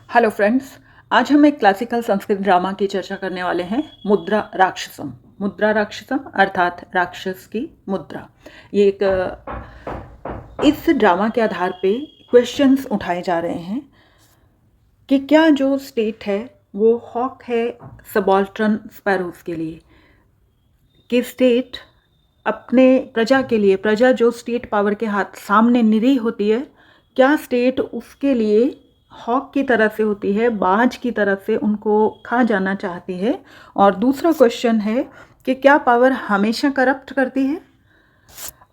Hello friends. आज हम एक क्लासिकल संस्कृत ड्रामा की चर्चा करने वाले हैं, मुद्रा राक्षसम। मुद्रा राक्षसम अर्थात राक्षस की मुद्रा। ये एक इस ड्रामा के आधार पे क्वेश्चंस उठाए जा रहे हैं कि क्या जो स्टेट है वो हॉक है सबाल्टर्न स्पैरोज के लिए, कि स्टेट अपने प्रजा के लिए, प्रजा जो स्टेट पावर के हाथ सामने निरीह होती है, क्या स्टेट उसके लिए हॉक की तरह से होती है, बाज की तरह से उनको खा जाना चाहती है। और दूसरा क्वेश्चन है कि क्या पावर हमेशा करप्ट करती है।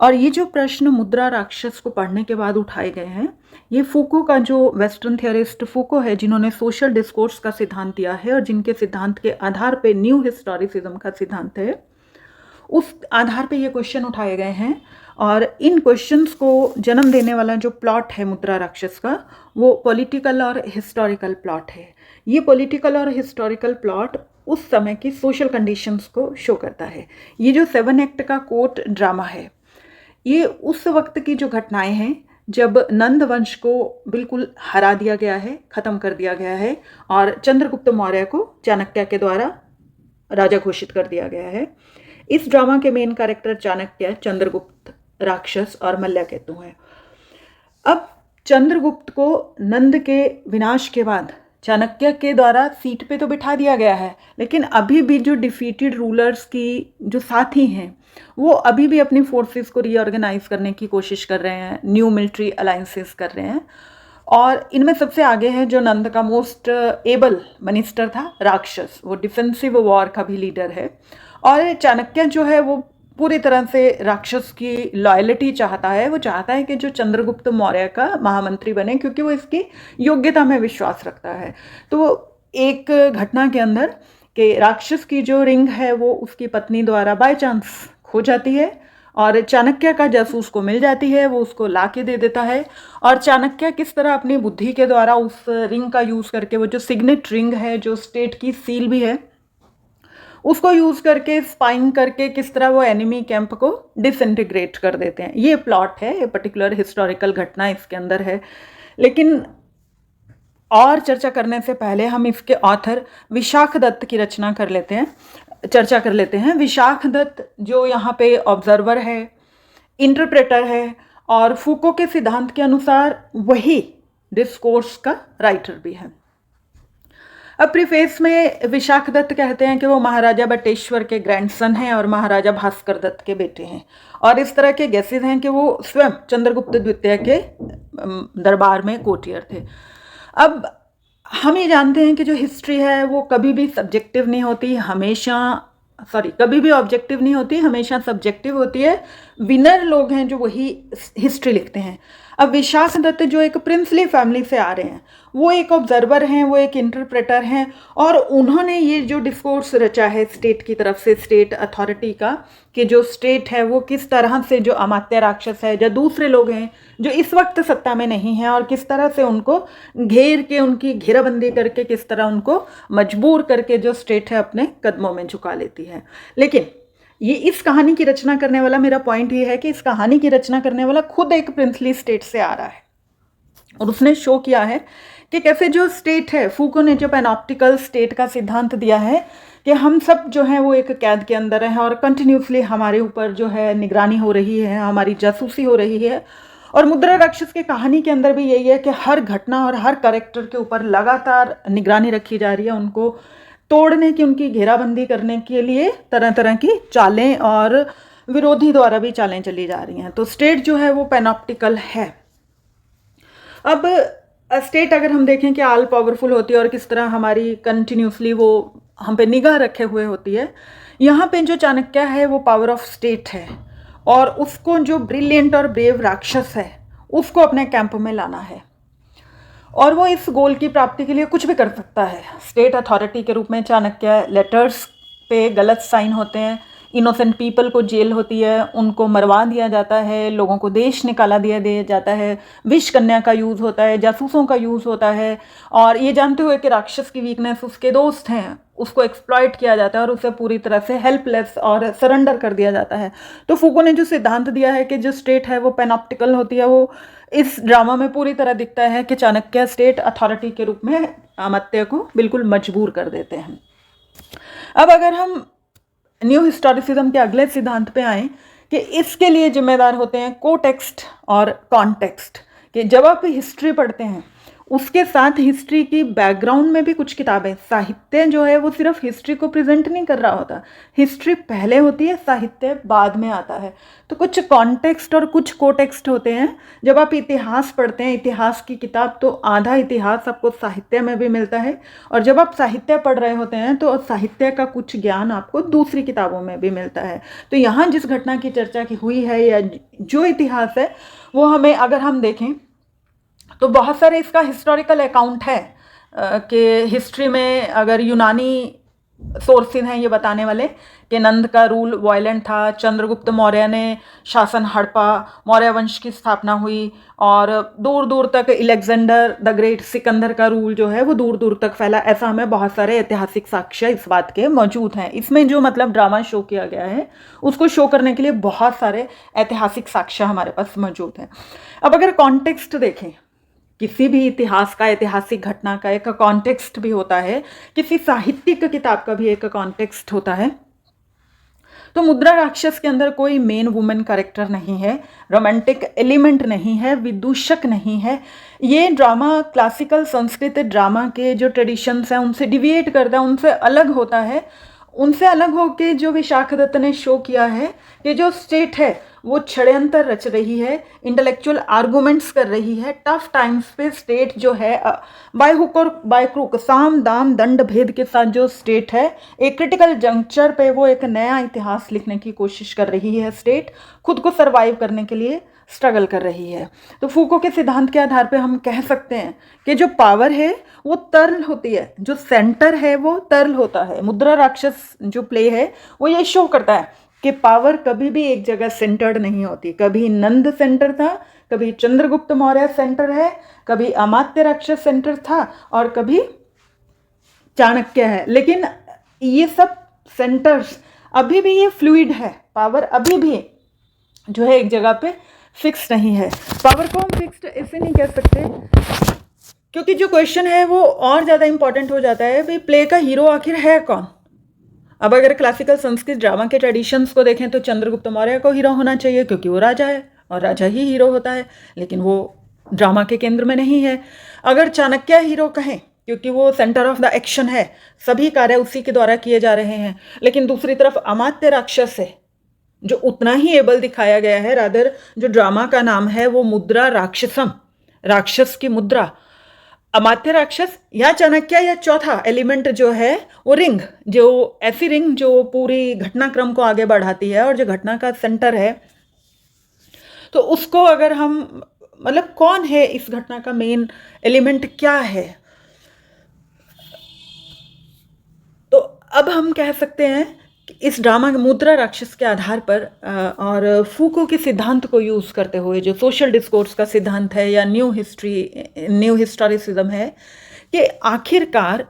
और ये जो प्रश्न मुद्रा राक्षस को पढ़ने के बाद उठाए गए हैं, ये फूको का जो वेस्टर्न थियरिस्ट फूको है, जिन्होंने सोशल डिस्कोर्स का सिद्धांत दिया है और जिनके सिद्धांत के आधार पे न्यू हिस्टोरिसिज्म का सिद्धांत है, उस आधार पे ये क्वेश्चन उठाए गए हैं। और इन क्वेश्चंस को जन्म देने वाला जो प्लॉट है मुद्रा राक्षस का, वो पॉलिटिकल और हिस्टोरिकल प्लॉट है। ये पॉलिटिकल और हिस्टोरिकल प्लॉट उस समय की सोशल कंडीशंस को शो करता है। ये जो 7 एक्ट का कोर्ट ड्रामा है, ये उस वक्त की जो घटनाएं हैं जब नंद वंश को बिल्कुल हरा दिया गया है, ख़त्म कर दिया गया है और चंद्रगुप्त मौर्य को चाणक्य के द्वारा राजा घोषित कर दिया गया है। इस ड्रामा के मेन कैरेक्टर चाणक्य, चंद्रगुप्त, राक्षस और मल्लकेतु हैं। अब चंद्रगुप्त को नंद के विनाश के बाद चाणक्य के द्वारा सीट पे तो बिठा दिया गया है, लेकिन अभी भी जो डिफीटेड रूलर्स की जो साथी हैं, वो अभी भी अपनी फोर्सेस को रीऑर्गेनाइज करने की कोशिश कर रहे हैं, न्यू मिलिट्री अलायंसेस कर रहे हैं। और इनमें सबसे आगे है जो नंद का मोस्ट एबल मिनिस्टर था, राक्षस। वो डिफेंसिव वॉर का भी लीडर है। और चाणक्य जो है वो पूरी तरह से राक्षस की लॉयल्टी चाहता है। वो चाहता है कि जो चंद्रगुप्त मौर्य का महामंत्री बने, क्योंकि वो इसकी योग्यता में विश्वास रखता है। तो एक घटना के अंदर कि राक्षस की जो रिंग है वो उसकी पत्नी द्वारा बाय चांस खो जाती है और चाणक्य का जासूस को मिल जाती है। वो उसको ला के दे देता है और चाणक्य किस तरह अपनी बुद्धि के द्वारा उस रिंग का यूज़ करके, वो जो सिग्नेट रिंग है, जो स्टेट की सील भी है, उसको यूज़ करके, स्पाइंग करके किस तरह वो एनिमी कैंप को डिसइंटीग्रेट कर देते हैं। ये प्लॉट है, ये पर्टिकुलर हिस्टोरिकल घटना इसके अंदर है। लेकिन और चर्चा करने से पहले हम इसके ऑथर विशाख दत्त की रचना कर लेते हैं, चर्चा कर लेते हैं। विशाख दत्त जो यहाँ पे ऑब्जर्वर है, इंटरप्रेटर है और फूको के सिद्धांत के अनुसार वही डिस्कोर्स का राइटर भी है। अब प्रीफेस में विशाख दत्त कहते हैं कि वो महाराजा बटेश्वर के ग्रैंडसन हैं और महाराजा भास्कर दत्त के बेटे हैं। और इस तरह के गैसेज हैं कि वो स्वयं चंद्रगुप्त द्वितीय के दरबार में कोटियर थे। अब हम ये जानते हैं कि जो हिस्ट्री है वो कभी भी सब्जेक्टिव नहीं होती, कभी भी ऑब्जेक्टिव नहीं होती, हमेशा सब्जेक्टिव होती है। विनर लोग हैं जो वही हिस्ट्री लिखते हैं। अब विशाख दत्त जो एक प्रिंसली फैमिली से आ रहे हैं, वो एक ऑब्जर्वर हैं, वो एक इंटरप्रेटर हैं और उन्होंने ये जो डिस्कोर्स रचा है स्टेट की तरफ से, स्टेट अथॉरिटी का, कि जो स्टेट है वो किस तरह से जो अमात्य राक्षस है, जो दूसरे लोग हैं जो इस वक्त सत्ता में नहीं हैं, और किस तरह से उनको घेर के, उनकी घेराबंदी करके, किस तरह उनको मजबूर करके जो स्टेट है अपने कदमों में झुका लेती है। लेकिन ये इस कहानी की रचना करने वाला, मेरा पॉइंट ये है कि इस कहानी की रचना करने वाला खुद एक प्रिंसली स्टेट से आ रहा है और उसने शो किया है कि कैसे जो स्टेट है, फूको ने जो पैनॉप्टिकल स्टेट का सिद्धांत दिया है कि हम सब जो हैं वो एक कैद के अंदर हैं और कंटिन्यूसली हमारे ऊपर जो है निगरानी हो रही है, हमारी जासूसी हो रही है। और मुद्रा राक्षस की कहानी के अंदर भी यही है कि हर घटना और हर कैरेक्टर के ऊपर लगातार निगरानी रखी जा रही है, उनको तोड़ने की, उनकी घेराबंदी करने के लिए तरह तरह की चालें और विरोधी द्वारा भी चालें चली जा रही हैं। तो स्टेट जो है वो पैनॉप्टिकल है। अब स्टेट अगर हम देखें कि ऑल पावरफुल होती है और किस तरह हमारी कंटिन्यूसली वो हम पे निगाह रखे हुए होती है, यहाँ पे जो चाणक्य है वो पावर ऑफ स्टेट है और उसको जो ब्रिलियंट और ब्रेव राक्षस है उसको अपने कैंप में लाना है और वो इस गोल की प्राप्ति के लिए कुछ भी कर सकता है। स्टेट अथॉरिटी के रूप में चाणक्य, लेटर्स पे गलत साइन होते हैं, इनोसेंट पीपल को जेल होती है, उनको मरवा दिया जाता है, लोगों को देश निकाला दिया जाता है, विष कन्या का यूज़ होता है, जासूसों का यूज़ होता है। और ये जानते हुए कि राक्षस की वीकनेस उसके दोस्त हैं, उसको एक्सप्लॉइट किया जाता है और उसे पूरी तरह से हेल्पलेस और सरेंडर कर दिया जाता है। तो फूको ने जो सिद्धांत दिया है कि जो स्टेट है वो पैनॉप्टिकल होती है, वो इस ड्रामा में पूरी तरह दिखता है कि चाणक्य स्टेट अथॉरिटी के रूप में अमात्य को बिल्कुल मजबूर कर देते हैं। अब अगर हम न्यू हिस्टोरिसिज्म के अगले सिद्धांत पे आए कि इसके लिए जिम्मेदार होते हैं कोटेक्स्ट और कॉन्टेक्स्ट, कि जब आप हिस्ट्री पढ़ते हैं उसके साथ हिस्ट्री की बैकग्राउंड में भी कुछ किताबें, साहित्य जो है वो सिर्फ हिस्ट्री को प्रेजेंट नहीं कर रहा होता, हिस्ट्री पहले होती है, साहित्य बाद में आता है। तो कुछ कॉन्टेक्स्ट और कुछ कोटेक्स्ट होते हैं। जब आप इतिहास पढ़ते हैं, इतिहास की किताब, तो आधा इतिहास आपको साहित्य में भी मिलता है, और जब आप साहित्य पढ़ रहे होते हैं तो साहित्य का कुछ ज्ञान आपको दूसरी किताबों में भी मिलता है। तो यहाँ जिस घटना की चर्चा की हुई है या जो इतिहास है वो हमें अगर हम देखें तो बहुत सारे इसका हिस्टोरिकल अकाउंट है कि हिस्ट्री में अगर यूनानी सोर्सेज हैं ये बताने वाले कि नंद का रूल वायलेंट था, चंद्रगुप्त मौर्य ने शासन हड़पा, मौर्य वंश की स्थापना हुई, और दूर दूर तक अलेक्जेंडर द ग्रेट, सिकंदर का रूल जो है वो दूर दूर तक फैला। ऐसा हमें बहुत सारे ऐतिहासिक साक्ष्य इस बात के मौजूद हैं। इसमें जो मतलब ड्रामा शो किया गया है उसको शो करने के लिए बहुत सारे ऐतिहासिक साक्ष्य हमारे पास मौजूद हैं। अब अगर कॉन्टेक्स्ट देखें, किसी भी इतिहास का, ऐतिहासिक घटना का एक कॉन्टेक्स्ट भी होता है, किसी साहित्यिक किताब का भी एक कॉन्टेक्स्ट होता है। तो मुद्रा राक्षस के अंदर कोई मेन वुमेन कैरेक्टर नहीं है, रोमांटिक एलिमेंट नहीं है, विदूषक नहीं है। ये ड्रामा क्लासिकल संस्कृत ड्रामा के जो ट्रेडिशंस हैं उनसे डिविएट करता है, उनसे अलग होता है। उनसे अलग होकर जो विशाख दत्त ने शो किया है कि जो स्टेट है वो षड्यंत्र रच रही है, इंटेलेक्चुअल आर्गूमेंट्स कर रही है। टफ टाइम्स पे स्टेट जो है बाय हुक और बाय क्रूक, साम दाम दंड भेद के साथ जो स्टेट है, एक क्रिटिकल जंक्चर पे वो एक नया इतिहास लिखने की कोशिश कर रही है। स्टेट खुद को सरवाइव करने के लिए स्ट्रगल कर रही है। तो फूको के सिद्धांत के आधार पे हम कह सकते हैं कि जो पावर है वो तरल होती है, जो सेंटर है वो तरल होता है। मुद्रा राक्षस जो प्ले है वो ये शो करता है कि पावर कभी भी एक जगह सेंटर्ड नहीं होती। कभी नंद सेंटर था, कभी चंद्रगुप्त मौर्य सेंटर है, कभी अमात्य राक्षस सेंटर था, और कभी चाणक्य है। लेकिन ये सब सेंटर्स अभी भी ये फ्लूइड है, पावर अभी भी जो है एक जगह पे फिक्स नहीं है। पावर को हम फिक्स्ड ऐसे नहीं कह सकते, क्योंकि जो क्वेश्चन है वो और ज़्यादा इंपॉर्टेंट हो जाता है, भाई प्ले का हीरो आखिर है कौन। अब अगर क्लासिकल संस्कृत ड्रामा के ट्रेडिशंस को देखें तो चंद्रगुप्त मौर्य को हीरो होना चाहिए, क्योंकि वो राजा है और राजा ही हीरो होता है, लेकिन वो ड्रामा के केंद्र में नहीं है। अगर चाणक्य हीरो कहें क्योंकि वो सेंटर ऑफ द एक्शन है, सभी कार्य उसी के द्वारा किए जा रहे हैं, लेकिन दूसरी तरफ अमात्य राक्षस है जो उतना ही एबल दिखाया गया है। रादर जो ड्रामा का नाम है वो मुद्रा राक्षसम, राक्षस की मुद्रा। अमात्य राक्षस या चाणक्य या चौथा एलिमेंट जो है वो रिंग, जो ऐसी रिंग जो पूरी घटनाक्रम को आगे बढ़ाती है और जो घटना का सेंटर है। तो उसको अगर हम मतलब कौन है इस घटना का मेन एलिमेंट क्या है, तो अब हम कह सकते हैं कि इस ड्रामा मुद्रा राक्षस के आधार पर और फूको के सिद्धांत को यूज़ करते हुए जो सोशल डिस्कोर्स का सिद्धांत है या न्यू हिस्टोरिसिज्म है, कि आखिरकार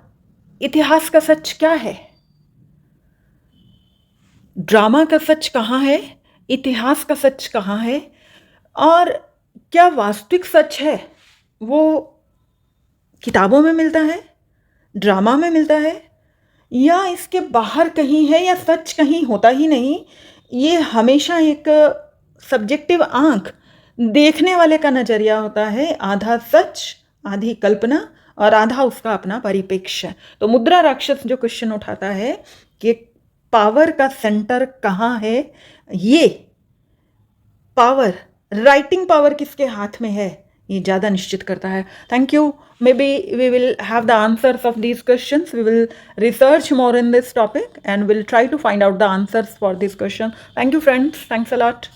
इतिहास का सच क्या है, ड्रामा का सच कहाँ है, इतिहास का सच कहाँ है, और क्या वास्तविक सच है वो किताबों में मिलता है, ड्रामा में मिलता है, या इसके बाहर कहीं है, या सच कहीं होता ही नहीं। ये हमेशा एक सब्जेक्टिव आंख, देखने वाले का नज़रिया होता है, आधा सच आधी कल्पना और आधा उसका अपना परिप्रेक्ष्य। तो मुद्रा राक्षस जो क्वेश्चन उठाता है कि पावर का सेंटर कहाँ है, ये पावर, राइटिंग पावर किसके हाथ में है, ये ज़्यादा निश्चित करता है। Thank you. Maybe we will have the answers of these questions. We will research more in this topic and we'll try to find out the answers for this question. Thank you, friends. Thanks a lot.